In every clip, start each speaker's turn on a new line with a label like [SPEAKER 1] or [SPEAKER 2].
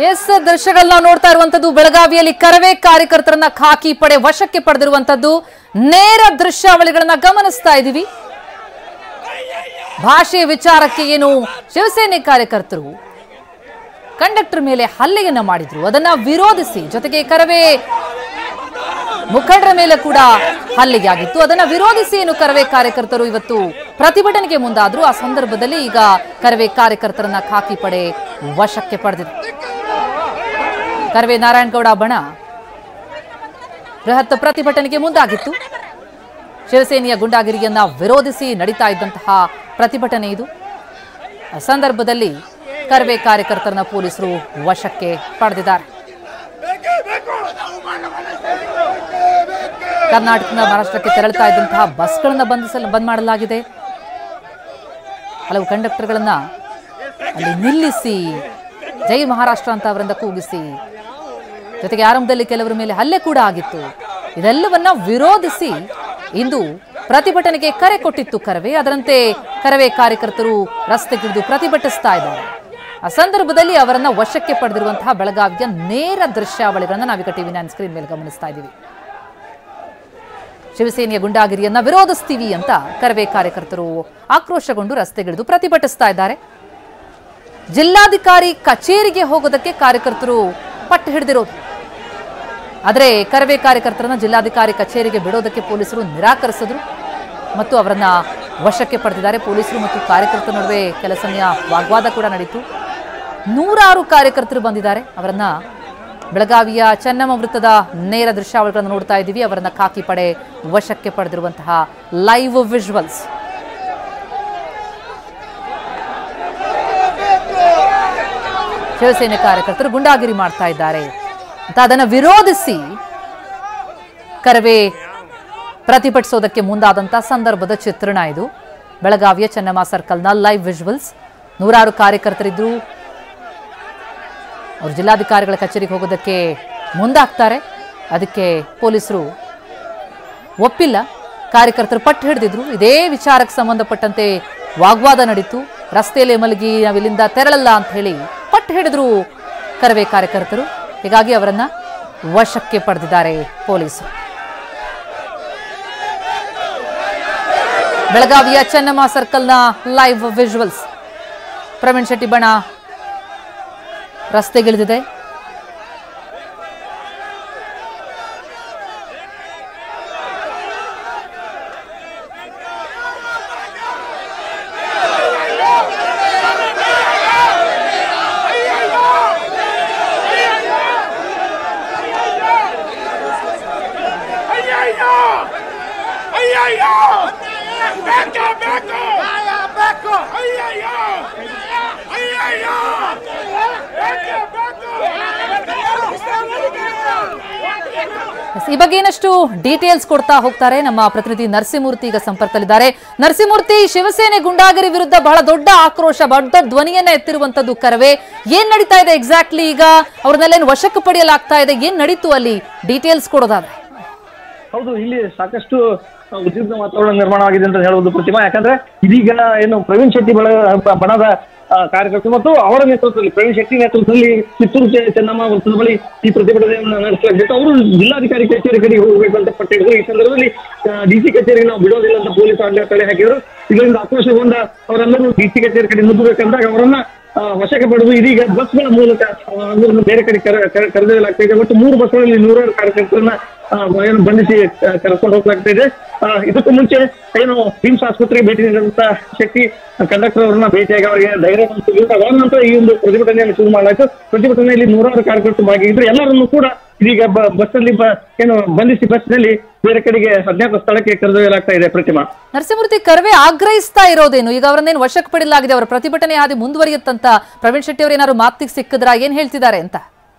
[SPEAKER 1] S ದೃಶ್ಯಗಳನ್ನ ನೋಡ್ತಾ ಇರುವಂತದ್ದು ಬೆಳಗಾವಿಯಲ್ಲಿ ಕರವೇ ಕಾರ್ಯಕರ್ತರನ್ನ ಖಾಕಿ ಪಡೆ ವಶಕ್ಕೆ ಪಡೆದಿರುವಂತದ್ದು ನೇರ ದೃಶ್ಯಾವಳಿಗಳನ್ನ ಗಮನಿಸ್ತಾ ಇದೀವಿ. ಭಾಷೆ ವಿಚಾರಕ್ಕೆ ಏನು ಶಿವಸೇನೆ ಕಾರ್ಯಕರ್ತರು ಕಂಡಕ್ಟರ್ ಮೇಲೆ ಹಲ್ಲೆಯನ್ನ ಮಾಡಿದ್ರು, ಅದನ್ನ ವಿರೋಧಿಸಿ ಜೊತೆಗೆ ಕರವೇ ಮುಖಂಡರ ಮೇಲೆ ಕೂಡ ಹಲ್ಲೆಯಾಗಿತ್ತು. ಅದನ್ನ ವಿರೋಧಿಸಿ ಏನು ಕರವೇ ಕಾರ್ಯಕರ್ತರು ಇವತ್ತು ಪ್ರತಿಭಟನೆಗೆ ಮುಂದಾದ್ರು. ಆ ಸಂದರ್ಭದಲ್ಲಿ ಈಗ ಕರವೇ ಕಾರ್ಯಕರ್ತರನ್ನ ಖಾಕಿ ಪಡೆ ವಶಕ್ಕೆ ಪಡೆದಿದೆ. ಕರವೇ ನಾರಾಯಣಗೌಡ ಬಣ ಬೃಹತ್ ಪ್ರತಿಭಟನೆಗೆ ಮುಂದಾಗಿತ್ತು. ಶಿವಸೇನೆಯ ಗುಂಡಾಗಿರಿಯನ್ನ ವಿರೋಧಿಸಿ ನಡೀತಾ ಇದ್ದಂತಹ ಪ್ರತಿಭಟನೆ ಇದು. ಆ ಸಂದರ್ಭದಲ್ಲಿ ಕರವೇ ಕಾರ್ಯಕರ್ತರನ್ನ ಪೊಲೀಸರು ವಶಕ್ಕೆ ಪಡೆದಿದ್ದಾರೆ. ಕರ್ನಾಟಕದಿಂದ ಮಹಾರಾಷ್ಟ್ರಕ್ಕೆ ತೆರಳುತ್ತಾ ಇದ್ದಂತಹ ಬಸ್ಗಳನ್ನ ಬಂದ್ ಮಾಡಲಾಗಿದೆ. ಹಲವು ಕಂಡಕ್ಟರ್ಗಳನ್ನ ಅಲ್ಲಿ ನಿಲ್ಲಿಸಿ ಜೈ ಮಹಾರಾಷ್ಟ್ರ ಅಂತ ಅವರಿಂದ ಕೂಗಿಸಿ, ಜೊತೆಗೆ ಆರಂಭದಲ್ಲಿ ಕೆಲವರ ಮೇಲೆ ಹಲ್ಲೆ ಕೂಡ ಆಗಿತ್ತು. ಇದೆಲ್ಲವನ್ನ ವಿರೋಧಿಸಿ ಇಂದು ಪ್ರತಿಭಟನೆಗೆ ಕರೆ ಕೊಟ್ಟಿತ್ತು ಕರವೇ. ಅದರಂತೆ ಕರವೇ ಕಾರ್ಯಕರ್ತರು ರಸ್ತೆಗಿಳಿದು ಪ್ರತಿಭಟಿಸ್ತಾ ಇದ್ದಾರೆ. ಆ ಸಂದರ್ಭದಲ್ಲಿ ಅವರನ್ನ ವಶಕ್ಕೆ ಪಡೆದಿರುವಂತಹ ಬೆಳಗಾವಿಯ ನೇರ ದೃಶ್ಯಾವಳಿಗಳನ್ನ ನಾವೀಗ ಟಿವಿ9 ಸ್ಕ್ರೀನ್ ಮೇಲೆ ಗಮನಿಸ್ತಾ ಇದ್ದೀವಿ. ಶಿವಸೇನೆಯ ಗುಂಡಾಗಿರಿಯನ್ನ ವಿರೋಧಿಸ್ತೀವಿ ಅಂತ ಕರವೇ ಕಾರ್ಯಕರ್ತರು ಆಕ್ರೋಶಗೊಂಡು ರಸ್ತೆಗಿಳಿದು ಪ್ರತಿಭಟಿಸ್ತಾ ಇದ್ದಾರೆ. ಜಿಲ್ಲಾಧಿಕಾರಿ ಕಚೇರಿಗೆ ಹೋಗೋದಕ್ಕೆ ಕಾರ್ಯಕರ್ತರು ಪಟ್ಟು ಹಿಡಿದಿರೋದು. ಆದರೆ ಕರವೇ ಕಾರ್ಯಕರ್ತರನ್ನ ಜಿಲ್ಲಾಧಿಕಾರಿ ಕಚೇರಿಗೆ ಬಿಡೋದಕ್ಕೆ ಪೊಲೀಸರು ನಿರಾಕರಿಸಿದ್ರು ಮತ್ತು ಅವರನ್ನ ವಶಕ್ಕೆ ಪಡೆದಿದ್ದಾರೆ. ಪೊಲೀಸರು ಮತ್ತು ಕಾರ್ಯಕರ್ತರ ನಡುವೆ ಕೆಲ ಸಮಯ ವಾಗ್ವಾದ ಕೂಡ ನಡೀತು. 100 ಕಾರ್ಯಕರ್ತರು ಬಂದಿದ್ದಾರೆ. ಅವರನ್ನ ಬೆಳಗಾವಿಯ ಚೆನ್ನಮ್ಮ ವೃತ್ತದ ನೇರ ದೃಶ್ಯಾವಳಿಗಳನ್ನು ನೋಡ್ತಾ ಇದ್ದೀವಿ. ಅವರನ್ನ ಖಾಕಿ ಪಡೆ ವಶಕ್ಕೆ ಪಡೆದಿರುವಂತಹ ಲೈವ್ ವಿಜುವಲ್ಸ್. ಶಿವಸೇನೆ ಕಾರ್ಯಕರ್ತರು ಗುಂಡಾಗಿರಿ ಮಾಡ್ತಾ ಇದ್ದಾರೆ ಅಂತ ಅದನ್ನು ವಿರೋಧಿಸಿ ಕರವೇ ಪ್ರತಿಭಟಿಸೋದಕ್ಕೆ ಮುಂದಾದಂತಹ ಸಂದರ್ಭದ ಚಿತ್ರಣ ಇದು. ಬೆಳಗಾವಿಯ ಚೆನ್ನಮ್ಮ ಸರ್ಕಲ್ನ ಲೈವ್ ವಿಜುವಲ್ಸ್. 100 ಕಾರ್ಯಕರ್ತರಿದ್ರು. ಅವರು ಜಿಲ್ಲಾಧಿಕಾರಿಗಳ ಕಚೇರಿಗೆ ಹೋಗೋದಕ್ಕೆ ಮುಂದಾಗ್ತಾರೆ. ಅದಕ್ಕೆ ಪೊಲೀಸರು ಒಪ್ಪಿಲ್ಲ. ಕಾರ್ಯಕರ್ತರು ಪಟ್ಟು ಹಿಡಿದಿದ್ರು. ಇದೇ ವಿಚಾರಕ್ಕೆ ಸಂಬಂಧಪಟ್ಟಂತೆ ವಾಗ್ವಾದ ನಡೀತು. ರಸ್ತೆಯಲ್ಲಿ ಮಲಗಿ ನಾವಿಲ್ಲಿಂದ ತೆರಳಲ್ಲ ಅಂತ ಹೇಳಿ ಪಟ್ಟು ಹಿಡಿದ್ರು ಕರವೇ ಕಾರ್ಯಕರ್ತರು. ಹೀಗಾಗಿ ಅವರನ್ನ ವಶಕ್ಕೆ ಪಡೆದಿದ್ದಾರೆ ಪೊಲೀಸರು. ಬೆಳಗಾವಿಯ ಚೆನ್ನಮ್ಮ ಸರ್ಕಲ್ನ ಲೈವ್ ವಿಜುವಲ್ಸ್. ಪ್ರವೀಣ್ ಶೆಟ್ಟಿ ಬಣ ರಸ್ತೆಗಿಳಿದಿದೆ. ಈ ಬಗ್ಗೆ ಏನಷ್ಟು ಡೀಟೇಲ್ಸ್ ಕೊಡ್ತಾ ಹೋಗ್ತಾರೆ ನಮ್ಮ ಪ್ರತಿನಿಧಿ ನರಸಿಂಹಮೂರ್ತಿ ಈಗ ಸಂಪರ್ಕದಲ್ಲಿದ್ದಾರೆ. ನರಸಿಂಹಮೂರ್ತಿ, ಶಿವಸೇನೆ ಗುಂಡಾಗಿರಿ ವಿರುದ್ಧ ಬಹಳ ದೊಡ್ಡ ಆಕ್ರೋಶ, ದೊಡ್ಡ ಧ್ವನಿಯನ್ನ ಎತ್ತಿರುವಂತದ್ದು ಕರವೇ. ಏನ್ ನಡೀತಾ ಇದೆ ಎಕ್ಸಾಕ್ಟ್ಲಿ? ಈಗ ಅವ್ರನ್ನೆಲ್ಲ ವಶಕ್ಕೆ ಪಡೆಯಲಾಗ್ತಾ ಇದೆ, ಏನ್ ನಡೀತು ಅಲ್ಲಿ? ಡೀಟೇಲ್ಸ್ ಕೊಡೋದಾದ್ರೆ.
[SPEAKER 2] ಹೌದು, ಇಲ್ಲಿ ಸಾಕಷ್ಟು ಉದ್ವಿಗ್ನ ವಾತಾವರಣ ನಿರ್ಮಾಣವಾಗಿದೆ ಅಂತ ಹೇಳುವುದು ಪ್ರತಿಮಾ. ಯಾಕಂದ್ರೆ ಇದೀಗ ಏನು ಪ್ರವೀಣ್ ಶೆಟ್ಟಿ ಬಣದ ಕಾರ್ಯಕರ್ತರು ಮತ್ತು ಅವರ ನೇತೃತ್ವದಲ್ಲಿ, ಪ್ರವೀಣ್ ಶೆಟ್ಟಿ ನೇತೃತ್ವದಲ್ಲಿ ಕಿತ್ತೂರು ಚೆನ್ನಮ್ಮ ವೃತ್ತದ ಬಳಿ ಈ ಪ್ರತಿಭಟನೆಯನ್ನು ನಡೆಸಲಾಗಿತ್ತು. ಅವರು ಜಿಲ್ಲಾಧಿಕಾರಿ ಕಚೇರಿ ಕಡೆಗೆ ಹೋಗಬೇಕು ಅಂತ ಪಟ್ಟು ಹಿಡಿದ್ರು. ಈ ಸಂದರ್ಭದಲ್ಲಿ ಡಿಸಿ ಕಚೇರಿಗೆ ನಾವು ಬಿಡೋದಿಲ್ಲ ಅಂತ ಪೊಲೀಸ್ ಆಜ್ಞೆ ತಡೆ ಹಾಕಿದ್ರು. ಇದರಿಂದ ಆಕ್ರೋಶಗೊಂಡ ಅವರೆಲ್ಲರೂ ಡಿಸಿ ಕಚೇರಿ ಕಡೆ ನುಗ್ಗಬೇಕಂದಾಗ ಅವರನ್ನ ವಶಕ್ಕೆ ಪಡೆದು ಇದೀಗ ಬಸ್ಗಳ ಮೂಲಕ ಬೇರೆ ಕಡೆ ಕರೆದೊಯ್ಯಲಾಗ್ತಾ ಇದೆ. ಮತ್ತು 3 ಬಸ್ಗಳಲ್ಲಿ 100 ಕಾರ್ಯಕರ್ತರನ್ನ ಬಂಧಿಸಿ ಕರೆದುಕೊಂಡು ಹೋಗ್ಲಾಗ್ತಾ ಇದೆ. ಇದಕ್ಕೂ ಮುಂಚೆ ಏನು ಕಿಮ್ಸ್ ಆಸ್ಪತ್ರೆಗೆ ಭೇಟಿ ನೀಡಿದಂತ ಶೆಟ್ಟಿ ಕಂಡಕ್ಟರ್ ಅವರನ್ನ ಭೇಟಿಯಾಗಿ ಅವರಿಗೆ ಧೈರ್ಯ ಅದಾದ ನಂತರ ಈ ಒಂದು ಪ್ರತಿಭಟನೆಯನ್ನು ಶುರು ಮಾಡಲಾಯಿತು. ಪ್ರತಿಭಟನೆಯಲ್ಲಿ 100 ಕಾರ್ಯಕರ್ತರು ಭಾಗಿಯಾಗಿದ್ರು. ಎಲ್ಲರನ್ನೂ ಕೂಡ ಇದೀಗ ಬಸ್ನಲ್ಲಿ ಏನು ಬಂಧಿಸಿ ಬಸ್ನಲ್ಲಿ ಬೇರೆ ಕಡೆಗೆ ಅಜ್ಞಾತ ಸ್ಥಳಕ್ಕೆ ಕರೆದೊಯ್ಯಲಾಗ್ತಾ ಇದೆ. ಪ್ರತಿಮಾ,
[SPEAKER 1] ನರಸಿಂಹಮೂರ್ತಿ, ಕರವೇ ಆಗ್ರಹಿಸ್ತಾ ಇರೋದೇನು? ಈಗ ಅವರನ್ನೇನು ವಶಕ್ಕೆ ಪಡೆಯಲಾಗಿದೆ, ಅವರ ಪ್ರತಿಭಟನೆ ಹಾದಿ ಮುಂದುವರಿಯುತ್ತಂತ ಪ್ರವೀಣ್ ಶೆಟ್ಟಿ ಅವರು ಏನಾದ್ರು ಮಾತಿಗೆ ಸಿಕ್ಕಿದ್ರ? ಏನ್ ಹೇಳ್ತಿದ್ದಾರೆ ಅಂತ?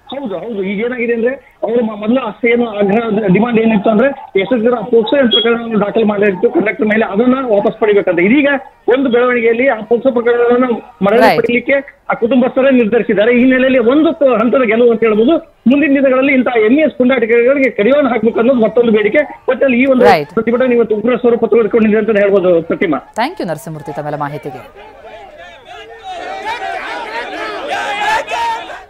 [SPEAKER 2] ಹೌದು, ಈಗ ಏನಾಗಿದೆ ಅಂದ್ರೆ ಅವರು ಮೊದಲ ಏನು ಆಗ್ರಹ ಡಿಮಾಂಡ್ ಏನಿತ್ತು ಅಂದ್ರೆ ಎಷ್ಟರ ಪೋಕ್ಸೋ ಪ್ರಕರಣವನ್ನು ದಾಖಲು ಮಾಡಿತ್ತು ಕಂಡಕ್ಟರ್ ಮೇಲೆ, ಅದನ್ನ ವಾಪಸ್ ಪಡಿಬೇಕಂತ. ಇದೀಗ ಒಂದು ಬೆಳವಣಿಗೆಯಲ್ಲಿ ಆ ಪೋಕ್ಸೋ ಪ್ರಕರಣವನ್ನು ಮರಳಿ ಪಡೆಯಲಿಕ್ಕೆ ಆ ಕುಟುಂಬಸ್ಥರೇ ನಿರ್ಧರಿಸಿದ್ದಾರೆ. ಈ ಹಿನ್ನೆಲೆಯಲ್ಲಿ ಒಂದು ಹಂತದ ಗೆಲುವು ಅಂತ ಹೇಳ್ಬೋದು. ಮುಂದಿನ ದಿನಗಳಲ್ಲಿ ಇಂತಹ MES ಪುಂಡಾಟಿಕೆಗಳಿಗೆ ಕಡಿವಾಣ ಹಾಕ್ಬೇಕು ಅನ್ನೋದು ಮತ್ತೊಂದು ಬೇಡಿಕೆ. ಒಟ್ಟಲ್ಲಿ ಈ ಒಂದು ಪ್ರತಿಭಟನೆ ಇವತ್ತು ಉಗ್ರ ಸ್ವರೂಪ ತೆಗೆದುಕೊಂಡಿದೆ ಅಂತ ಹೇಳ್ಬೋದು. ಪ್ರತಿಮಾ,
[SPEAKER 1] ಥ್ಯಾಂಕ್ ಯು ನರಸಿಂಹಮೂರ್ತಿ ತಮ್ಮೆಲ್ಲ ಮಾಹಿತಿಗೆ.